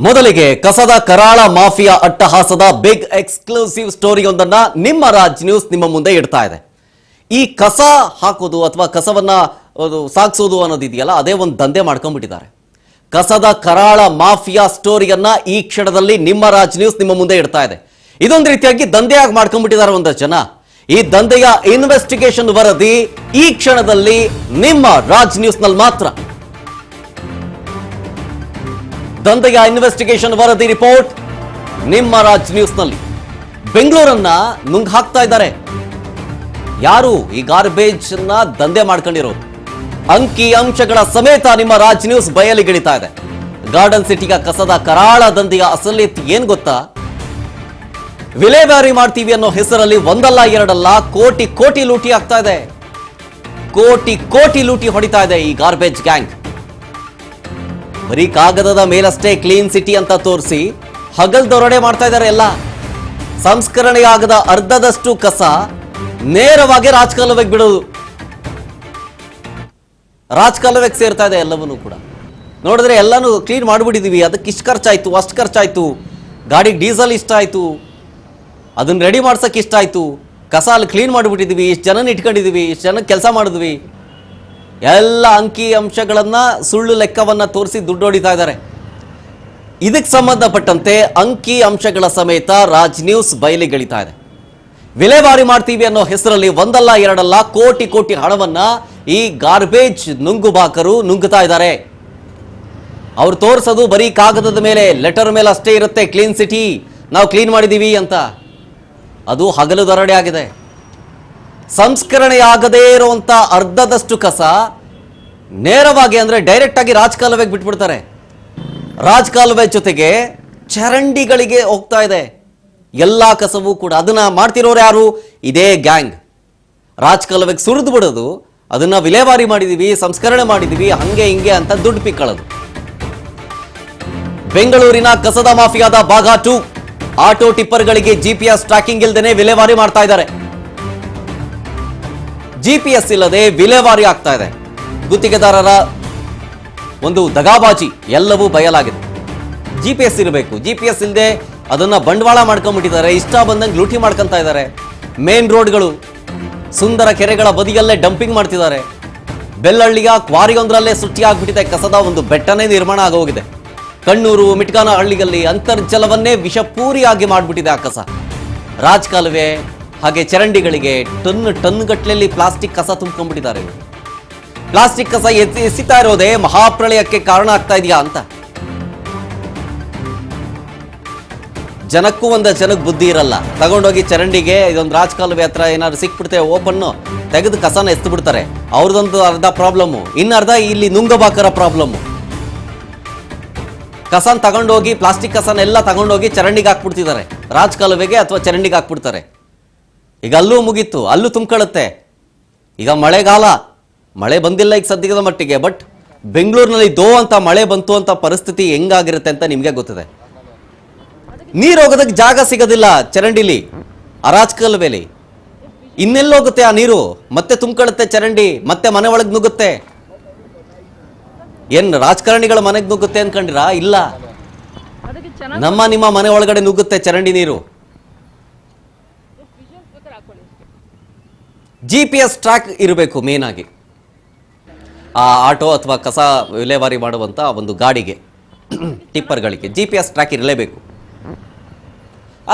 ಮೊದಲಿಗೆ ಕಸದ ಕರಾಳ ಮಾಫಿಯಾ ಅಟ್ಟಹಾಸದ ಬಿಗ್ ಎಕ್ಸ್ಕ್ಲೂಸಿವ್ ಸ್ಟೋರಿಯೊಂದನ್ನ ನಿಮ್ಮ ರಾಜ್ ನ್ಯೂಸ್ ನಿಮ್ಮ ಮುಂದೆ ಇಡ್ತಾ ಇದೆ. ಈ ಕಸ ಹಾಕೋದು ಅಥವಾ ಕಸವನ್ನ ಸಾಗಿಸೋದು ಅನ್ನೋದಿದೆಯಲ್ಲ, ಅದೇ ಒಂದು ದಂಧೆ ಮಾಡ್ಕೊಂಡ್ಬಿಟ್ಟಿದ್ದಾರೆ. ಕಸದ ಕರಾಳ ಮಾಫಿಯಾ ಸ್ಟೋರಿಯನ್ನ ಈ ಕ್ಷಣದಲ್ಲಿ ನಿಮ್ಮ ರಾಜ್ ನ್ಯೂಸ್ ನಿಮ್ಮ ಮುಂದೆ ಇಡ್ತಾ ಇದೆ. ಇದೊಂದು ರೀತಿಯಾಗಿ ದಂಧೆಯಾಗಿ ಮಾಡ್ಕೊಂಡ್ಬಿಟ್ಟಿದ್ದಾರೆ ಒಂದಷ್ಟು ಜನ. ಈ ದಂಧೆಯ ಇನ್ವೆಸ್ಟಿಗೇಷನ್ ವರದಿ ಈ ಕ್ಷಣದಲ್ಲಿ ನಿಮ್ಮ ರಾಜ್ ನ್ಯೂಸ್ ನಲ್ಲಿ ಮಾತ್ರ. ದಂಧೆಯ ಇನ್ವೆಸ್ಟಿಗೇಷನ್ ವರದಿ ರಿಪೋರ್ಟ್ ನಿಮ್ಮ ರಾಜ್ ನ್ಯೂಸ್ ನಲ್ಲಿ. ಬೆಂಗಳೂರನ್ನ ನುಂಗ್ ಹಾಕ್ತಾ ಇದ್ದಾರೆ ಯಾರು? ಈ ಗಾರ್ಬೇಜ್ ನ ದಂಧೆ ಮಾಡ್ಕೊಂಡಿರೋರು. ಅಂಕಿ ಅಂಶಗಳ ಸಮೇತ ನಿಮ್ಮ ರಾಜ್ ನ್ಯೂಸ್ ಬಯಲಿಗಿಳಿತಾ ಇದೆ. ಗಾರ್ಡನ್ ಸಿಟಿಯ ಕಸದ ಕರಾಳ ದಂಧೆಯ ಅಸಲಿಯತ್ ಏನ್ ಗೊತ್ತಾ? ವಿಲೇವಾರಿ ಮಾಡ್ತೀವಿ ಅನ್ನೋ ಹೆಸರಲ್ಲಿ ಒಂದಲ್ಲ ಎರಡಲ್ಲ ಕೋಟಿ ಕೋಟಿ ಲೂಟಿ ಆಗ್ತಾ ಇದೆ. ಕೋಟಿ ಕೋಟಿ ಲೂಟಿ ಹೊಡಿತಾ ಇದೆ ಈ ಗಾರ್ಬೇಜ್ ಗ್ಯಾಂಗ್. ಬರೀ ಕಾಗದದ ಮೇಲಷ್ಟೇ ಕ್ಲೀನ್ ಸಿಟಿ ಅಂತ ತೋರಿಸಿ ಹಗಲ್ ದೊರಡೆ ಮಾಡ್ತಾ ಇದ್ದಾರೆ. ಎಲ್ಲ ಸಂಸ್ಕರಣೆಯಾಗದ ಅರ್ಧದಷ್ಟು ಕಸ ನೇರವಾಗಿ ರಾಜಕಾಲುವೆಗೆ ಬಿಡೋದು. ರಾಜಕಾಲುವೆಗೆ ಸೇರ್ತಾ ಇದೆ ಎಲ್ಲವನ್ನೂ ಕೂಡ. ನೋಡಿದ್ರೆ ಎಲ್ಲಾನು ಕ್ಲೀನ್ ಮಾಡಿಬಿಟ್ಟಿದೀವಿ, ಅದಕ್ಕೆ ಇಷ್ಟು ಖರ್ಚಾಯ್ತು, ಅಷ್ಟು ಖರ್ಚಾಯ್ತು, ಗಾಡಿಗೆ ಡೀಸೆಲ್ ಇಷ್ಟ ಆಯ್ತು, ಅದನ್ನ ರೆಡಿ ಮಾಡ್ಸಕ್ಕೆ ಇಷ್ಟ ಆಯ್ತು, ಕಸ ಅಲ್ಲಿ ಕ್ಲೀನ್ ಮಾಡಿಬಿಟ್ಟಿದೀವಿ, ಇಷ್ಟು ಜನನ ಇಟ್ಕೊಂಡಿದೀವಿ, ಇಷ್ಟು ಜನಕ್ಕೆ ಕೆಲಸ ಮಾಡಿದ್ವಿ, ಎಲ್ಲ ಅಂಕಿ ಅಂಶಗಳನ್ನ ಸುಳ್ಳು ಲೆಕ್ಕವನ್ನ ತೋರಿಸಿ ದುಡ್ಡು ಹೊಡಿತಾ ಇದ್ದಾರೆ. ಇದಕ್ಕೆ ಸಂಬಂಧಪಟ್ಟಂತೆ ಅಂಕಿ ಅಂಶಗಳ ಸಮೇತ ರಾಜ್ ನ್ಯೂಸ್ ಬಯಲಿಗೆಳಿತಾ ಇದೆ. ವಿಲೇವಾರಿ ಮಾಡ್ತೀವಿ ಅನ್ನೋ ಹೆಸರಲ್ಲಿ ಒಂದಲ್ಲ ಎರಡಲ್ಲ ಕೋಟಿ ಕೋಟಿ ಹಣವನ್ನ ಈ ಗಾರ್ಬೇಜ್ ನುಂಗುಬಾಕರು ನುಂಗುತ್ತಾ ಇದ್ದಾರೆ. ಅವ್ರು ತೋರಿಸೋದು ಬರೀ ಕಾಗದದ ಮೇಲೆ, ಲೆಟರ್ ಮೇಲೆ ಅಷ್ಟೇ ಇರುತ್ತೆ, ಕ್ಲೀನ್ ಸಿಟಿ, ನಾವು ಕ್ಲೀನ್ ಮಾಡಿದೀವಿ ಅಂತ. ಅದು ಹಗಲು ದೊರಡೆ ಆಗಿದೆ. ಸಂಸ್ಕರಣೆಯಾಗದೇ ಇರುವಂತ ಅರ್ಧದಷ್ಟು ಕಸ ನೇರವಾಗಿ ಅಂದ್ರೆ ಡೈರೆಕ್ಟ್ ಆಗಿ ರಾಜಕಾಲುವೆಗೆ ಬಿಟ್ಬಿಡ್ತಾರೆ. ರಾಜಕಾಲುವೆ ಜೊತೆಗೆ ಚರಂಡಿಗಳಿಗೆ ಹೋಗ್ತಾ ಇದೆ ಎಲ್ಲಾ ಕಸವೂ ಕೂಡ. ಅದನ್ನ ಮಾಡ್ತಿರೋರು ಯಾರು? ಇದೇ ಗ್ಯಾಂಗ್. ರಾಜಕಾಲುವೆಗೆ ಸುರಿದು ಬಿಡೋದು, ಅದನ್ನ ವಿಲೇವಾರಿ ಮಾಡಿದೀವಿ, ಸಂಸ್ಕರಣೆ ಮಾಡಿದೀವಿ, ಹಂಗೆ ಹಿಂಗೆ ಅಂತ ದುಡ್ಡು ಪಿಕ್ಕಳೋದು. ಬೆಂಗಳೂರಿನ ಕಸದ ಮಾಫಿಯಾದ ಭಾಗ 2. ಆಟೋ ಟಿಪ್ಪರ್ಗಳಿಗೆ ಜಿಪಿಎಸ್ ಟ್ರ್ಯಾಕಿಂಗ್ ಇಲ್ಲದೇನೆ ವಿಲೇವಾರಿ ಮಾಡ್ತಾ ಇದ್ದಾರೆ. ಜಿಪಿಎಸ್ ಇಲ್ಲದೆ ವಿಲೇವಾರಿ ಆಗ್ತಾ ಇದೆ. ಗುತ್ತಿಗೆದಾರರ ಒಂದು ದಗಾಬಾಜಿ ಎಲ್ಲವೂ ಬಯಲಾಗಿದೆ. ಜಿಪಿಎಸ್ ಇರಬೇಕು, ಜಿಪಿಎಸ್ ಇಲ್ಲದೆ ಅದನ್ನ ಬಂಡವಾಳ ಮಾಡ್ಕೊಂಡ್ಬಿಟ್ಟಿದ್ದಾರೆ. ಇಷ್ಟ ಬಂದಂಗೆ ಲೂಟಿ ಮಾಡ್ಕೊಂತ ಇದ್ದಾರೆ. ಮೇನ್ ರೋಡ್ಗಳು, ಸುಂದರ ಕೆರೆಗಳ ಬದಿಯಲ್ಲೇ ಡಂಪಿಂಗ್ ಮಾಡ್ತಿದ್ದಾರೆ. ಬೆಳ್ಳಹಳ್ಳಿಯ ಕ್ವಾರಿಯೊಂದರಲ್ಲೇ ಸೃಷ್ಟಿಯಾಗ್ಬಿಟ್ಟಿದೆ ಕಸದ ಒಂದು ಬೆಟ್ಟನೇ ನಿರ್ಮಾಣ ಆಗೋಗಿದೆ. ಕಣ್ಣೂರು ಮಿಟ್ಕಾನ ಹಳ್ಳಿಯಲ್ಲಿ ಅಂತರ್ಜಲವನ್ನೇ ವಿಷಪೂರಿಯಾಗಿ ಮಾಡಿಬಿಟ್ಟಿದೆ ಆ ಕಸ. ರಾಜಕಾಲುವೆ ಹಾಗೆ ಚರಂಡಿಗಳಿಗೆ ಟನ್ ಗಟ್ಟಲೆಯಲ್ಲಿ ಪ್ಲಾಸ್ಟಿಕ್ ಕಸ ತುಂಬಿಕೊಂಡಿದ್ದಾರೆ. ಪ್ಲಾಸ್ಟಿಕ್ ಕಸ ಎಸಿತಾ ಇರೋದೇ ಮಹಾಪ್ರಳಯಕ್ಕೆ ಕಾರಣ ಆಗ್ತಾ ಇದೆಯಾ ಅಂತ. ಜನಕ್ಕೂ ಜನಕ್ಕೆ ಬುದ್ಧಿ ಇರಲ್ಲ. ತಗೊಂಡೋಗಿ ಚರಂಡಿಗೆ ಇದೊಂದು ರಾಜಕಾಲುವೆ ಹತ್ರ ಏನಾದ್ರು ಸಿಕ್ಬಿಡ್ತೇವೆ ಓಪನ್ನು ತೆಗೆದು ಕಸನ ಎತ್ತು ಬಿಡ್ತಾರೆ. ಅವ್ರದೊಂದು ಅರ್ಧ ಪ್ರಾಬ್ಲಮ್ಮು, ಇನ್ನರ್ಧ ಇಲ್ಲಿ ನುಂಗಬಾಕರ ಪ್ರಾಬ್ಲಮ್ಮು. ಕಸನ ತಗೊಂಡೋಗಿ ಪ್ಲಾಸ್ಟಿಕ್ ಕಸನೆಲ್ಲ ತಗೊಂಡೋಗಿ ಚರಂಡಿಗೆ ಹಾಕ್ಬಿಡ್ತಿದ್ದಾರೆ, ರಾಜಕಾಲುವೆಗೆ ಅಥವಾ ಚರಂಡಿಗೆ ಹಾಕ್ಬಿಡ್ತಾರೆ. ಈಗ ಅಲ್ಲೂ ಮುಗೀತು, ಅಲ್ಲೂ ತುಂಬ್ಕೊಳ್ಳುತ್ತೆ. ಈಗ ಮಳೆಗಾಲ, ಮಳೆ ಬಂದಿಲ್ಲ ಈಗ ಸದ್ಯದ ಮಟ್ಟಿಗೆ, ಬಟ್ ಬೆಂಗಳೂರಿನಲ್ಲಿ ಅಂತ ಮಳೆ ಬಂತು ಅಂತ ಪರಿಸ್ಥಿತಿ ಹೆಂಗಾಗಿರುತ್ತೆ ಅಂತ ನಿಮಗೆ ಗೊತ್ತಿದೆ. ನೀರು ಹೋಗೋದಕ್ಕೆ ಜಾಗ ಸಿಗೋದಿಲ್ಲ ಚರಂಡಿಲಿ, ಆ ರಾಜಕಾಲುವೆಲಿ. ಇನ್ನೆಲ್ಲೋಗುತ್ತೆ ಆ ನೀರು? ಮತ್ತೆ ತುಂಬ್ಕೊಳ್ಳುತ್ತೆ ಚರಂಡಿ, ಮತ್ತೆ ಮನೆ ಒಳಗೆ ನುಗ್ಗುತ್ತೆ. ಏನ್ ರಾಜಕಾರಣಿಗಳ ಮನೆಗೆ ನುಗ್ಗುತ್ತೆ ಅನ್ಕೊಂಡಿರಾ? ಇಲ್ಲ, ನಿಮ್ಮ ಮನೆ ಒಳಗಡೆ ನುಗ್ಗುತ್ತೆ ಚರಂಡಿ ನೀರು. ಜಿಪಿಎಸ್ ಟ್ರ್ಯಾಕ್ ಇರಬೇಕು ಮೇನ್ ಆಗಿ ಆ ಆಟೋ ಅಥವಾ ಕಸ ವಿಲೇವಾರಿ ಮಾಡುವಂತ ಒಂದು ಗಾಡಿಗೆ, ಟಿಪ್ಪರ್ಗಳಿಗೆ ಜಿಪಿಎಸ್ ಟ್ರ್ಯಾಕ್ ಇರಲೇಬೇಕು.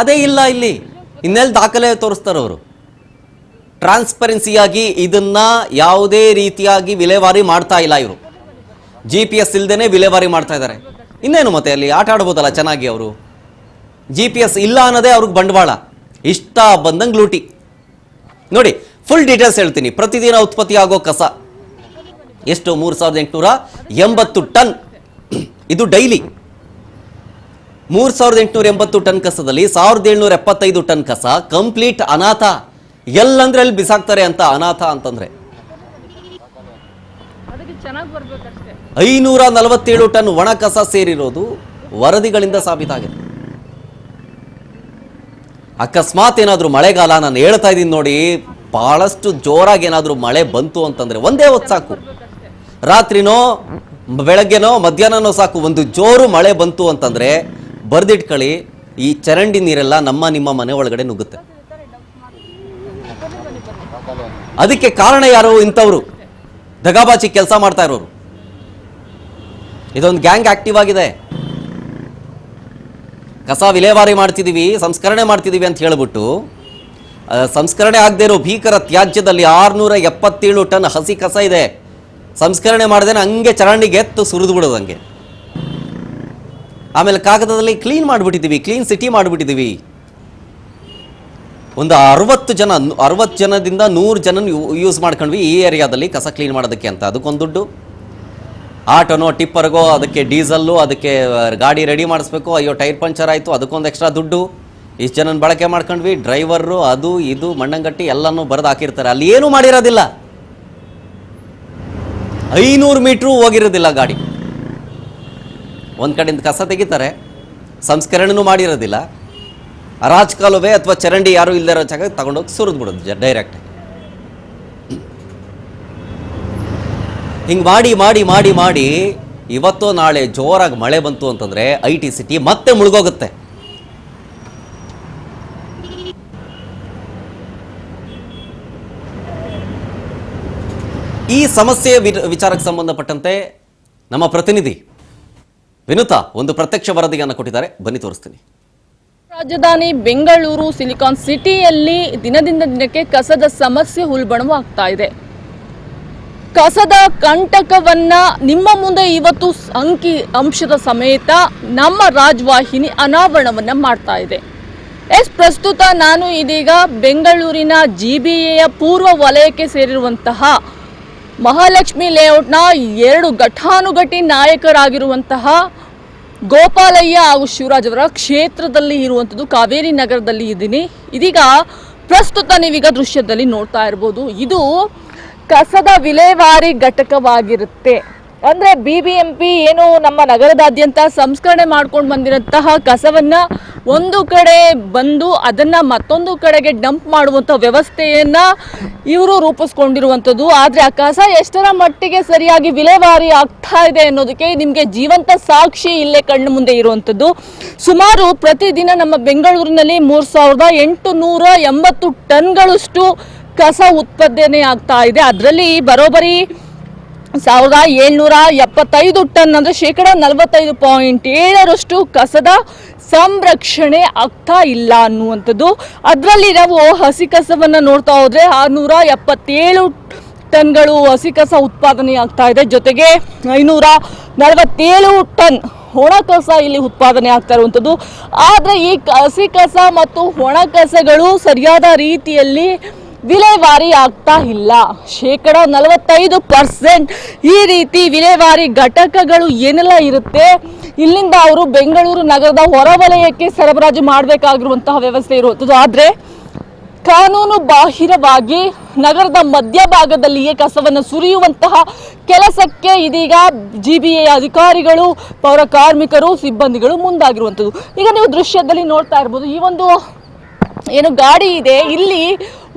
ಅದೇ ಇಲ್ಲ ಇಲ್ಲಿ. ಇನ್ನೆಲ್ಲಿ ದಾಖಲೆ ತೋರಿಸ್ತಾರೆ ಅವರು? ಟ್ರಾನ್ಸ್ಪರೆನ್ಸಿಯಾಗಿ ಇದನ್ನ ಯಾವುದೇ ರೀತಿಯಾಗಿ ವಿಲೇವಾರಿ ಮಾಡ್ತಾ ಇಲ್ಲ ಇವರು. ಜಿಪಿಎಸ್ ಇಲ್ದೇನೆ ವಿಲೇವಾರಿ ಮಾಡ್ತಾ ಇದ್ದಾರೆ. ಇನ್ನೇನು ಮತ್ತೆ ಅಲ್ಲಿ ಆಟ ಆಡ್ಬೋದಲ್ಲ ಚೆನ್ನಾಗಿ ಅವರು. ಜಿಪಿಎಸ್ ಇಲ್ಲ ಅನ್ನೋದೇ ಅವ್ರಿಗೆ ಬಂಡವಾಳ, ಇಷ್ಟ ಬಂದಂಗೆ ಲೂಟಿ. ನೋಡಿ, ಫುಲ್ ಡೀಟೇಲ್ಸ್ ಹೇಳ್ತೀನಿ. ಪ್ರತಿದಿನ ಉತ್ಪತ್ತಿ ಆಗೋ ಕಸ ಎಷ್ಟು? 3880 ಟನ್. ಇದು ಡೈಲಿ. 3880 ಟನ್ ಕಸದಲ್ಲಿ 1775 ಟನ್ ಕಸ ಕಂಪ್ಲೀಟ್ ಅನಾಥ. ಎಲ್ಲಂದ್ರೆ ಅಲ್ಲಿ ಬಿಸಾಕ್ತಾರೆ ಅಂತ ಅನಾಥ ಅಂತಂದ್ರೆ. 547 ಟನ್ ಒಣ ಕಸ ಸೇರಿರೋದು ವರದಿಗಳಿಂದ ಸಾಬೀತಾಗಿದೆ. ಅಕಸ್ಮಾತ್ ಏನಾದರೂ ಮಳೆಗಾಲ, ನಾನು ಹೇಳ್ತಾ ಇದ್ದೀನಿ ನೋಡಿ, ಬಹಳಷ್ಟು ಜೋರಾಗಿ ಏನಾದರೂ ಮಳೆ ಬಂತು ಅಂತಂದ್ರೆ ಒಂದೇ ಹೊತ್ತು ಸಾಕು. ರಾತ್ರಿನೋ ಬೆಳಗ್ಗೆನೋ ಮಧ್ಯಾಹ್ನನೋ ಸಾಕು, ಒಂದು ಜೋರು ಮಳೆ ಬಂತು ಅಂತಂದರೆ ಬರೆದಿಟ್ಕೊಳ್ಳಿ, ಈ ಚರಂಡಿ ನೀರೆಲ್ಲ ನಿಮ್ಮ ಮನೆ ಒಳಗಡೆ ನುಗ್ಗುತ್ತೆ. ಅದಕ್ಕೆ ಕಾರಣ ಯಾರು? ಇಂಥವ್ರು ದಗಾಬಾಚಿ ಕೆಲಸ ಮಾಡ್ತಾ ಇರೋರು. ಇದೊಂದು ಗ್ಯಾಂಗ್ ಆಕ್ಟಿವ್ ಆಗಿದೆ. ಕಸ ವಿಲೇವಾರಿ ಮಾಡ್ತಿದ್ದೀವಿ, ಸಂಸ್ಕರಣೆ ಮಾಡ್ತಿದ್ದೀವಿ ಅಂತ ಹೇಳ್ಬಿಟ್ಟು ಸಂಸ್ಕರಣೆ ಆಗದೆ ಇರೋ ಭೀಕರ ತ್ಯಾಜ್ಯದಲ್ಲಿ 677 ಟನ್ ಹಸಿ ಕಸ ಇದೆ. ಸಂಸ್ಕರಣೆ ಮಾಡ್ದೇನೆ ಹಂಗೆ ಚರಂಡಿಗೆ ಎತ್ತು ಸುರಿದು ಬಿಡೋದು ಹಂಗೆ. ಆಮೇಲೆ ಕಾಗದದಲ್ಲಿ ಕ್ಲೀನ್ ಮಾಡಿಬಿಟ್ಟಿದ್ದೀವಿ, ಕ್ಲೀನ್ ಸಿಟಿ ಮಾಡಿಬಿಟ್ಟಿದ್ದೀವಿ. ಒಂದು 60 ಜನದಿಂದ 100 ಜನ ಯೂಸ್ ಮಾಡ್ಕೊಂಡ್ವಿ ಈ ಏರಿಯಾದಲ್ಲಿ ಕಸ ಕ್ಲೀನ್ ಮಾಡೋದಕ್ಕೆ ಅಂತ. ಅದಕ್ಕೊಂದು ದುಡ್ಡು, ಆಟೋನೋ ಟಿಪ್ಪರ್ಗೋ ಅದಕ್ಕೆ ಡೀಸಲ್ಲು, ಅದಕ್ಕೆ ಗಾಡಿ ರೆಡಿ ಮಾಡಿಸ್ಬೇಕು, ಅಯ್ಯೋ ಟೈರ್ ಪಂಚರ್ ಆಯಿತು ಅದಕ್ಕೊಂದು ಎಕ್ಸ್ಟ್ರಾ ದುಡ್ಡು, ಇಷ್ಟು ಜನನ ಬಳಕೆ ಮಾಡ್ಕೊಂಡ್ವಿ, ಡ್ರೈವರು ಅದು ಇದು ಮಣ್ಣಂಗಟ್ಟಿ ಎಲ್ಲನೂ ಬರೆದು ಹಾಕಿರ್ತಾರೆ. ಅಲ್ಲಿ ಏನೂ ಮಾಡಿರೋದಿಲ್ಲ, 500 ಮೀಟ್ರು ಹೋಗಿರೋದಿಲ್ಲ ಗಾಡಿ. ಒಂದು ಕಡೆಯಿಂದ ಕಸ ತೆಗಿತಾರೆ, ಸಂಸ್ಕರಣೆನೂ ಮಾಡಿರೋದಿಲ್ಲ, ರಾಜಕಾಲುವೆ ಅಥವಾ ಚರಂಡಿ ಯಾರು ಇಲ್ಲದಿರೋ ಜಾಗ ತಗೊಂಡೋಗಿ ಸುರಿದು ಬಿಡೋದು ಡೈರೆಕ್ಟ್. ಹಿಂಗೆ ಮಾಡಿ ಮಾಡಿ ಮಾಡಿ ಮಾಡಿ ಇವತ್ತು ನಾಳೆ ಜೋರಾಗಿ ಮಳೆ ಬಂತು ಅಂತಂದರೆ IT ಸಿಟಿ ಮತ್ತೆ ಮುಳುಗೋಗುತ್ತೆ. ಈ ಸಮಸ್ಯೆ ವಿಚಾರಕ್ಕೆ ಸಂಬಂಧಪಟ್ಟಂತೆ ನಮ್ಮ ಪ್ರತಿನಿಧಿ ವಿನುತಾ ಒಂದು ಪ್ರತ್ಯಕ್ಷ ವರದಿಯನ್ನು ಕೊಟ್ಟಿದ್ದಾರೆ, ಬನ್ನಿ ತೋರಿಸ್ತೀನಿ. ರಾಜಧಾನಿ ಬೆಂಗಳೂರು ಸಿಲಿಕಾನ್ ಸಿಟಿಯಲ್ಲಿ ದಿನದಿಂದ ದಿನಕ್ಕೆ ಕಸದ ಸಮಸ್ಯೆ ಉಲ್ಬಣವಾಗ್ತಾ ಇದೆ. ಕಸದ ಕಂಟಕವನ್ನ ನಿಮ್ಮ ಮುಂದೆ ಇವತ್ತು ಅಂಶದ ಸಮೇತ ನಮ್ಮ ರಾಜವಾಹಿನಿ ಅನಾವರಣವನ್ನ ಮಾಡ್ತಾ ಇದೆ. ಪ್ರಸ್ತುತ ನಾನು ಇದೀಗ ಬೆಂಗಳೂರಿನ GBAಯ ಪೂರ್ವ ವಲಯಕ್ಕೆ ಸೇರಿರುವಂತಹ ಮಹಾಲಕ್ಷ್ಮಿ ಲೇಔಟ್ನ 2 ಘಟಾನುಘಟಿ ನಾಯಕರಾಗಿರುವಂತಹ ಗೋಪಾಲಯ್ಯ ಹಾಗೂ ಶಿವರಾಜ್ ಅವರ ಕ್ಷೇತ್ರದಲ್ಲಿ ಇರುವಂಥದ್ದು ಕಾವೇರಿ ನಗರದಲ್ಲಿ ಇದ್ದೀನಿ. ಇದೀಗ ಪ್ರಸ್ತುತ ನೀವೀಗ ದೃಶ್ಯದಲ್ಲಿ ನೋಡ್ತಾ ಇರ್ಬೋದು, ಇದು ಕಸದ ವಿಲೇವಾರಿ ಘಟಕವಾಗಿರುತ್ತೆ. ಅಂದರೆ BBMP ಏನು ನಮ್ಮ ನಗರದಾದ್ಯಂತ ಸಂಸ್ಕರಣೆ ಮಾಡ್ಕೊಂಡು ಬಂದಿರಂತಹ ಕಸವನ್ನು ಒಂದು ಕಡೆ ಬಂದು ಅದನ್ನು ಮತ್ತೊಂದು ಕಡೆಗೆ ಡಂಪ್ ಮಾಡುವಂಥ ವ್ಯವಸ್ಥೆಯನ್ನು ಇವರು ರೂಪಿಸ್ಕೊಂಡಿರುವಂಥದ್ದು. ಆದರೆ ಆ ಕಸ ಎಷ್ಟರ ಮಟ್ಟಿಗೆ ಸರಿಯಾಗಿ ವಿಲೇವಾರಿ ಆಗ್ತಾ ಇದೆ ಅನ್ನೋದಕ್ಕೆ ನಿಮಗೆ ಜೀವಂತ ಸಾಕ್ಷಿ ಇಲ್ಲೇ ಕಣ್ಣು ಮುಂದೆ ಇರುವಂಥದ್ದು. ಸುಮಾರು ಪ್ರತಿದಿನ ನಮ್ಮ ಬೆಂಗಳೂರಿನಲ್ಲಿ 3880 ಟನ್ಗಳಷ್ಟು ಕಸ ಉತ್ಪಾದನೆ ಆಗ್ತಾ ಇದೆ. ಅದರಲ್ಲಿ ಬರೋಬ್ಬರಿ 1775 ಟನ್ ಅಂದರೆ 45.7% ಕಸದ ಸಂರಕ್ಷಣೆ ಆಗ್ತಾ ಇಲ್ಲ ಅನ್ನುವಂಥದ್ದು. ಅದರಲ್ಲಿ ನಾವು ಹಸಿ ಕಸವನ್ನು ನೋಡ್ತಾ ಹೋದರೆ 677 ಟನ್ಗಳು ಹಸಿ ಕಸ ಉತ್ಪಾದನೆ ಆಗ್ತಾ ಇದೆ. ಜೊತೆಗೆ 547 ಟನ್ ಒಣ ಕಸ ಇಲ್ಲಿ ಉತ್ಪಾದನೆ ಆಗ್ತಾ ಇರುವಂಥದ್ದು. ಆದರೆ ಈ ಹಸಿ ಕಸ ಮತ್ತು ಒಣ ಕಸಗಳು ಸರಿಯಾದ ರೀತಿಯಲ್ಲಿ ವಿಲೇವಾರಿ ಆಗ್ತಾ ಇಲ್ಲ. 45% ಈ ರೀತಿ ವಿಲೇವಾರಿ ಘಟಕಗಳು ಏನೆಲ್ಲ ಇರುತ್ತೆ ಇಲ್ಲಿಂದ ಅವರು ಬೆಂಗಳೂರು ನಗರದ ಹೊರವಲಯಕ್ಕೆ ಸರಬರಾಜು ಮಾಡಬೇಕಾಗಿರುವಂತಹ ವ್ಯವಸ್ಥೆ ಇರುವಂಥದ್ದು. ಆದರೆ ಕಾನೂನು ಬಾಹಿರವಾಗಿ ನಗರದ ಮಧ್ಯಭಾಗದಲ್ಲಿಯೇ ಕಸವನ್ನು ಸುರಿಯುವಂತಹ ಕೆಲಸಕ್ಕೆ ಇದೀಗ GBA ಅಧಿಕಾರಿಗಳು, ಪೌರ ಕಾರ್ಮಿಕರು, ಸಿಬ್ಬಂದಿಗಳು ಮುಂದಾಗಿರುವಂಥದ್ದು. ಈಗ ನೀವು ದೃಶ್ಯದಲ್ಲಿ ನೋಡ್ತಾ ಇರ್ಬೋದು, ಈ ಒಂದು ಏನು ಗಾಡಿ ಇದೆ ಇಲ್ಲಿ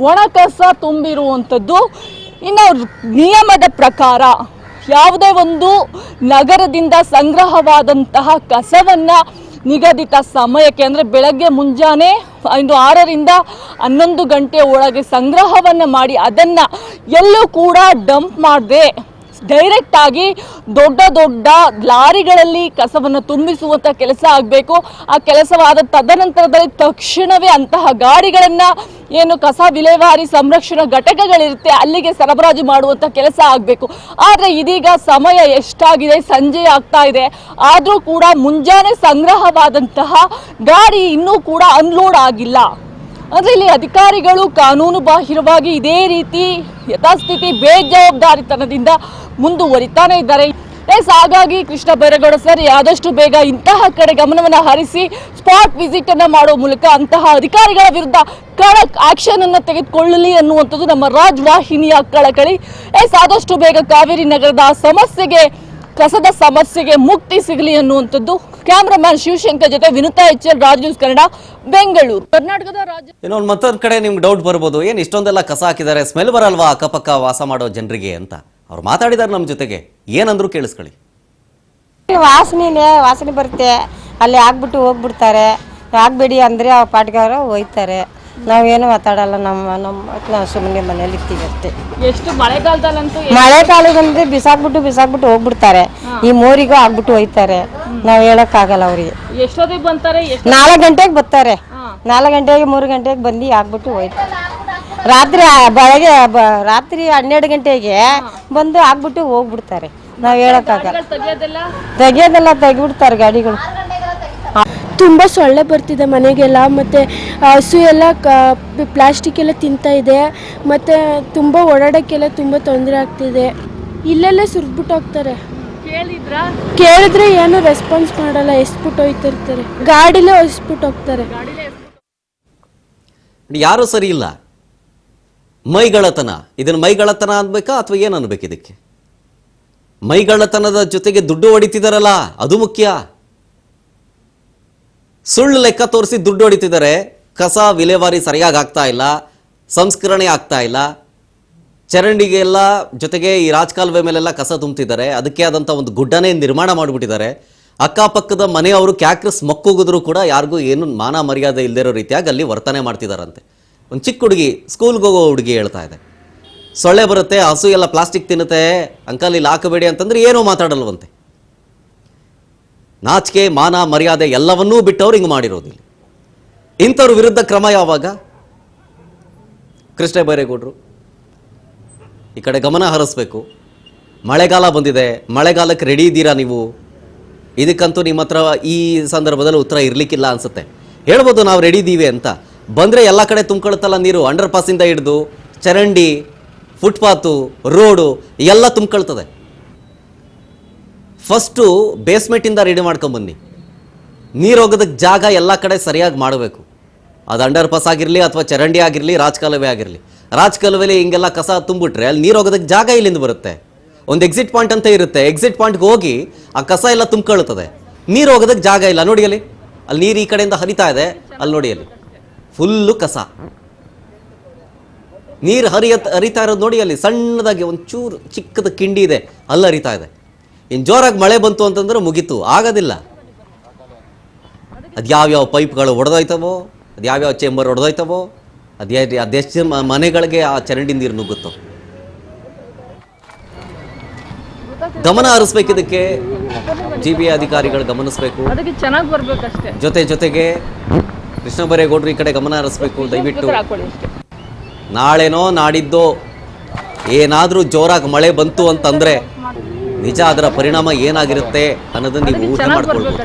ಒಣ ಕಸ ತುಂಬಿರುವಂಥದ್ದು. ಇನ್ನು ನಿಯಮದ ಪ್ರಕಾರ ಯಾವುದೇ ಒಂದು ನಗರದಿಂದ ಸಂಗ್ರಹವಾದಂತಹ ಕಸವನ್ನು ನಿಗದಿತ ಸಮಯಕ್ಕೆ ಅಂದರೆ ಬೆಳಗ್ಗೆ ಮುಂಜಾನೆ 6 ರಿಂದ 11 ಗಂಟೆ ಒಳಗೆ ಸಂಗ್ರಹವನ್ನು ಮಾಡಿ ಅದನ್ನು ಎಲ್ಲೂ ಕೂಡ ಡಂಪ್ ಮಾಡದೆ ಡೈರೆಕ್ಟ್ ಆಗಿ ದೊಡ್ಡ ದೊಡ್ಡ ಲಾರಿಗಳಲ್ಲಿ ಕಸವನ್ನು ತುಂಬಿಸುವಂಥ ಕೆಲಸ ಆಗಬೇಕು. ಆ ಕೆಲಸವಾದ ತದನಂತರದಲ್ಲಿ ತಕ್ಷಣವೇ ಅಂತಹ ಗಾಡಿಗಳನ್ನು ಏನು ಕಸ ವಿಲೇವಾರಿ ಸಂರಕ್ಷಣಾ ಘಟಕಗಳಿರುತ್ತೆ ಅಲ್ಲಿಗೆ ಸರಬರಾಜು ಮಾಡುವಂಥ ಕೆಲಸ ಆಗಬೇಕು. ಆದರೆ ಇದೀಗ ಸಮಯ ಎಷ್ಟಾಗಿದೆ, ಸಂಜೆ ಆಗ್ತಾ ಇದೆ, ಆದರೂ ಕೂಡ ಮುಂಜಾನೆ ಸಂಗ್ರಹವಾದಂತಹ ಗಾಡಿ ಇನ್ನೂ ಕೂಡ ಅನ್ಲೋಡ್ ಆಗಿಲ್ಲ. ಅಂದರೆ ಇಲ್ಲಿ ಅಧಿಕಾರಿಗಳು ಕಾನೂನು ಬಾಹಿರವಾಗಿ ಇದೇ ರೀತಿ ಯಥಾಸ್ಥಿತಿ ಬೇಜವಾಬ್ದಾರಿತನದಿಂದ ಮುಂದುವರಿತಾನೆ ಇದ್ದಾರೆ. ಹಾಗಾಗಿ ಕೃಷ್ಣ ಬೈರೇಗೌಡ ಸರ್ ಆದಷ್ಟು ಬೇಗ ಇಂತಹ ಕಡೆ ಗಮನವನ್ನು ಹರಿಸಿ ಸ್ಪಾಟ್ ವಿಸಿಟ್ ಅನ್ನು ಮಾಡುವ ಮೂಲಕ ಅಂತಹ ಅಧಿಕಾರಿಗಳ ವಿರುದ್ಧ ಕಡಕ್ ಆಕ್ಷನ್ ಅನ್ನು ತೆಗೆದುಕೊಳ್ಳಲಿ ಅನ್ನುವಂಥದ್ದು ನಮ್ಮ ರಾಜವಾಹಿನಿಯ ಕಳಕಳಿ. ಆದಷ್ಟು ಬೇಗ ಕಾವೇರಿ ನಗರದ ಸಮಸ್ಯೆಗೆ, ಕಸದ ಸಮಸ್ಯೆಗೆ ಮುಕ್ತಿ ಸಿಗಲಿ ಅನ್ನುವಂಥದ್ದು. ಕ್ಯಾಮ್ರಾಮನ್ ಶಿವಶಂಕರ್ ಜೊತೆ ವಿನುತಾ HL, ರಾಜ್ ನ್ಯೂಸ್ ಕನ್ನಡ, ಬೆಂಗಳೂರು. ಕರ್ನಾಟಕದ ರಾಜ್ಯ ಇನ್ನೊಂದು ಮತ್ತೊಂದು ಕಡೆ ನಿಮ್ಗೆ ಡೌಟ್ ಬರ್ಬೋದು, ಏನು ಇಷ್ಟೊಂದೆಲ್ಲ ಕಸ ಹಾಕಿದ್ದಾರೆ, ಸ್ಮೆಲ್ ಬರಲ್ವಾ ಅಕ್ಕಪಕ್ಕ ವಾಸ ಮಾಡೋ ಜನರಿಗೆ ಅಂತ. ಅವ್ರು ಮಾತಾಡಿದ್ದಾರೆ ನಮ್ಮ ಜೊತೆಗೆ, ಏನಂದ್ರು ಕೇಳಿಸ್ಕೊಳ್ಳಿ. ವಾಸನೆ ಬರುತ್ತೆ, ಅಲ್ಲಿ ಆಗ್ಬಿಟ್ಟು ಹೋಗ್ಬಿಡ್ತಾರೆ. ಆಗ್ಬೇಡಿ ಅಂದರೆ ಆ ಪಾಟ್ಗಾರ ಹೋಯ್ತಾರೆ. ನಾವೇನು ಮಾತಾಡಲ್ಲ, ನಾವು ಸುಮ್ಮನೆ ಮನೇಲಿ ಇರ್ತೀವಿ ಅಷ್ಟೇ. ಎಷ್ಟು ಮಳೆಗಾಲದಲ್ಲಂತೂ ಮಳೆಗಾಲದಂದ್ರೆ ಬಿಸಾಕ್ಬಿಟ್ಟು ಹೋಗ್ಬಿಡ್ತಾರೆ. ಈ ಮೋರಿಗೂ ಆಗ್ಬಿಟ್ಟು ಹೋಯ್ತಾರೆ. ನಾವು ಹೇಳಕ್ಕಾಗಲ್ಲ ಅವ್ರಿಗೆ. ಎಷ್ಟೊತ್ತಿಗೆ ಬಂತಾರೆ? 4 ಗಂಟೆಗೆ ಬರ್ತಾರೆ. 4 ಗಂಟೆಗೆ 3 ಗಂಟೆಗೆ ಬಂದು ಆಗ್ಬಿಟ್ಟು ಹೋಯ್ತಾರೆ. ರಾತ್ರಿ 12 ಗಂಟೆಗೆ ಬಂದು ಆಗ್ಬಿಟ್ಟು ಹೋಗ್ಬಿಡ್ತಾರೆ. ನಾವು ಹೇಳಕ್ಕಾಗಲ್ಲ. ತೆಗಿಬಿಡ್ತಾರೆ ಗಾಡಿಗಳು. ತುಂಬ ಸೊಳ್ಳೆ ಬರ್ತಿದೆ ಮನೆಗೆಲ್ಲ, ಮತ್ತು ಹಸು ಎಲ್ಲ ಪ್ಲಾಸ್ಟಿಕ್ ಎಲ್ಲ ತಿಂತಾ ಇದೆ, ಮತ್ತು ತುಂಬ ಓಡಾಡೋಕ್ಕೆಲ್ಲ ತುಂಬ ತೊಂದರೆ ಆಗ್ತಿದೆ. ಇಲ್ಲೆಲ್ಲ ಸುರಿದ್ಬಿಟ್ಟು ಹೋಗ್ತಾರೆ. ಕೇಳಿದ್ರೆ ಏನು ರೆಸ್ಪಾನ್ಸ್ ಮಾಡಲ್ಲ, ಎಸ್ಬಿಟ್ಟು ಹೋಯ್ತಿರ್ತಾರೆ. ಗಾಡಿಲೇ ಒಸ್ಬಿಟ್ಟು ಹೋಗ್ತಾರೆ. ಯಾರೂ ಸರಿ ಇಲ್ಲ. ಮೈಗಳತನ, ಇದನ್ನು ಮೈಗಳತನ ಅನ್ಬೇಕಾ ಅಥವಾ ಏನು ಅನ್ಬೇಕು ಇದಕ್ಕೆ? ಮೈಗಳತನದ ಜೊತೆಗೆ ದುಡ್ಡು ಹೊಡಿತಿದಾರಲ್ಲ, ಅದು ಮುಖ್ಯ. ಸುಳ್ಳು ಲೆಕ್ಕ ತೋರಿಸಿ ದುಡ್ಡು ಹೊಡಿತಿದ್ದಾರೆ. ಕಸ ವಿಲೇವಾರಿ ಸರಿಯಾಗಿ ಆಗ್ತಾ ಇಲ್ಲ, ಸಂಸ್ಕರಣೆ ಆಗ್ತಾ ಇಲ್ಲ. ಚರಂಡಿಗೆಲ್ಲ ಜೊತೆಗೆ ಈ ರಾಜಕಾಲುವೆ ಮೇಲೆಲ್ಲ ಕಸ ತುಂಬ್ತಿದ್ದಾರೆ. ಅದಕ್ಕೆ ಆದಂಥ ಒಂದು ಗುಡ್ಡನೇ ನಿರ್ಮಾಣ ಮಾಡಿಬಿಟ್ಟಿದ್ದಾರೆ. ಅಕ್ಕಪಕ್ಕದ ಮನೆಯವರು ಕ್ಯಾಕ್ರಸ್ ಮಕ್ಕೋಗಿದ್ರು ಕೂಡ ಯಾರಿಗೂ ಏನು ಮಾನ ಮರ್ಯಾದೆ ಇಲ್ಲದಿರೋ ರೀತಿಯಾಗಿ ಅಲ್ಲಿ ವರ್ತನೆ ಮಾಡ್ತಿದ್ದಾರಂತೆ. ಒಂದು ಚಿಕ್ಕ ಹುಡುಗಿ, ಸ್ಕೂಲ್ಗೆ ಹೋಗೋ ಹುಡುಗಿ ಹೇಳ್ತಾ ಇದೆ, ಸೊಳ್ಳೆ ಬರುತ್ತೆ, ಹಸು ಎಲ್ಲ ಪ್ಲಾಸ್ಟಿಕ್ ತಿನ್ನುತ್ತೆ, ಅಂಕಲ್ ಇಲ್ಲಿ ಹಾಕಬೇಡಿ ಅಂತಂದ್ರೆ ಏನೂ ಮಾತಾಡಲ್ವಂತೆ. ನಾಚಿಕೆ ಮಾನ ಮರ್ಯಾದೆ ಎಲ್ಲವನ್ನೂ ಬಿಟ್ಟವ್ರು ಹಿಂಗೆ ಮಾಡಿರೋದಿಲ್ಲ. ಇಂಥವ್ರ ವಿರುದ್ಧ ಕ್ರಮ ಯಾವಾಗ? ಕೃಷ್ಣ ಬೈರೇಗೌಡರು ಈ ಕಡೆ ಗಮನ ಹರಿಸ್ಬೇಕು. ಮಳೆಗಾಲ ಬಂದಿದೆ, ಮಳೆಗಾಲಕ್ಕೆ ರೆಡಿ ಇದ್ದೀರಾ ನೀವು? ಇದಕ್ಕಂತೂ ನಿಮ್ಮ ಹತ್ರ ಈ ಸಂದರ್ಭದಲ್ಲಿ ಉತ್ತರ ಇರಲಿಕ್ಕಿಲ್ಲ ಅನ್ಸುತ್ತೆ. ಹೇಳ್ಬೋದು ನಾವು ರೆಡಿ ಇದ್ದೀವಿ ಅಂತ. ಬಂದರೆ ಎಲ್ಲ ಕಡೆ ತುಂಬ್ಕೊಳುತ್ತಲ್ಲ ನೀರು, ಅಂಡರ್ ಪಾಸಿಂದ ಹಿಡಿದು ಚರಂಡಿ, ಫುಟ್ಪಾತು, ರೋಡು ಎಲ್ಲ ತುಂಬ್ಕೊಳ್ತದೆ. First ಬೇಸ್ಮೆಂಟಿಂದ ready ಮಾಡ್ಕೊಂಬನ್ನಿ. ನೀರು ಹೋಗೋದಕ್ಕೆ ಜಾಗ ಎಲ್ಲ ಕಡೆ ಸರಿಯಾಗಿ ಮಾಡಬೇಕು. ಅದು ಅಂಡರ್ ಪಾಸ್ ಆಗಿರಲಿ ಅಥವಾ ಚರಂಡಿ ಆಗಿರಲಿ, ರಾಜಕಾಲುವೆ ಆಗಿರಲಿ. ರಾಜಕಾಲುವೆಲಿ ಹಿಂಗೆಲ್ಲ ಕಸ ತುಂಬಿಟ್ರೆ ಅಲ್ಲಿ ನೀರು ಹೋಗೋದಕ್ಕೆ ಜಾಗ ಇಲ್ಲಿಂದ ಬರುತ್ತೆ. ಒಂದು ಎಕ್ಸಿಟ್ ಪಾಯಿಂಟ್ ಅಂತ ಇರುತ್ತೆ, ಎಕ್ಸಿಟ್ ಪಾಯಿಂಟ್ಗೆ ಹೋಗಿ ಆ ಕಸ ಎಲ್ಲ ತುಂಬ್ಕೊಳ್ತದೆ. ನೀರು ಹೋಗೋದಕ್ಕೆ ಜಾಗ ಇಲ್ಲ. ನೋಡಿ ಅಲ್ಲಿ ನೀರು ಈ ಕಡೆಯಿಂದ ಹರಿತಾ ಇದೆ, ಅಲ್ಲಿ ನೋಡಿ ಅಲ್ಲಿ ಫುಲ್ಲು ಕಸ. ನೀರು ಹರಿತಾ ಇರೋದು ನೋಡಿ, ಅಲ್ಲಿ ಸಣ್ಣದಾಗಿ ಒಂಚೂರು ಚಿಕ್ಕದ ಕಿಂಡಿ ಇದೆ, ಅಲ್ಲಿ ಹರಿತಾ ಇದೆ. ಇನ್ನು ಜೋರಾಗಿ ಮಳೆ ಬಂತು ಅಂತಂದ್ರೆ ಮುಗೀತು, ಆಗೋದಿಲ್ಲ. ಅದ್ಯಾವ್ಯಾವ ಪೈಪ್ಗಳು ಒಡೆದೋಯ್ತವೋ, ಅದ್ಯಾವ್ಯಾವ ಚೇಂಬರ್ ಒಡೆದೋಯ್ತವೋ, ಅದೆಷ್ಟು ಮನೆಗಳಿಗೆ ಆ ಚರಂಡಿ ನೀರು ನುಗ್ಗುತ್ತೋ. ಗಮನ ಹರಿಸ್ಬೇಕು. ಇದಕ್ಕೆ GBA ಅಧಿಕಾರಿಗಳು ಗಮನಿಸಬೇಕು. ಜೊತೆಗೆ ಕೃಷ್ಣ ಬೈರೇಗೌಡರು ಈ ಕಡೆ ಗಮನ ಹರಿಸ್ಬೇಕು. ದಯವಿಟ್ಟು ನಾಳೆನೋ ನಾಡಿದ್ದೋ ಏನಾದರೂ ಜೋರಾಗಿ ಮಳೆ ಬಂತು ಅಂತಂದರೆ ನಿಜ ಅದರ ಪರಿಣಾಮ ಏನಾಗಿರುತ್ತೆ ಅನ್ನೋದನ್ನ ನೀವು ಊಹೆ ಮಾಡ್ಕೊಳ್ಬೋದು.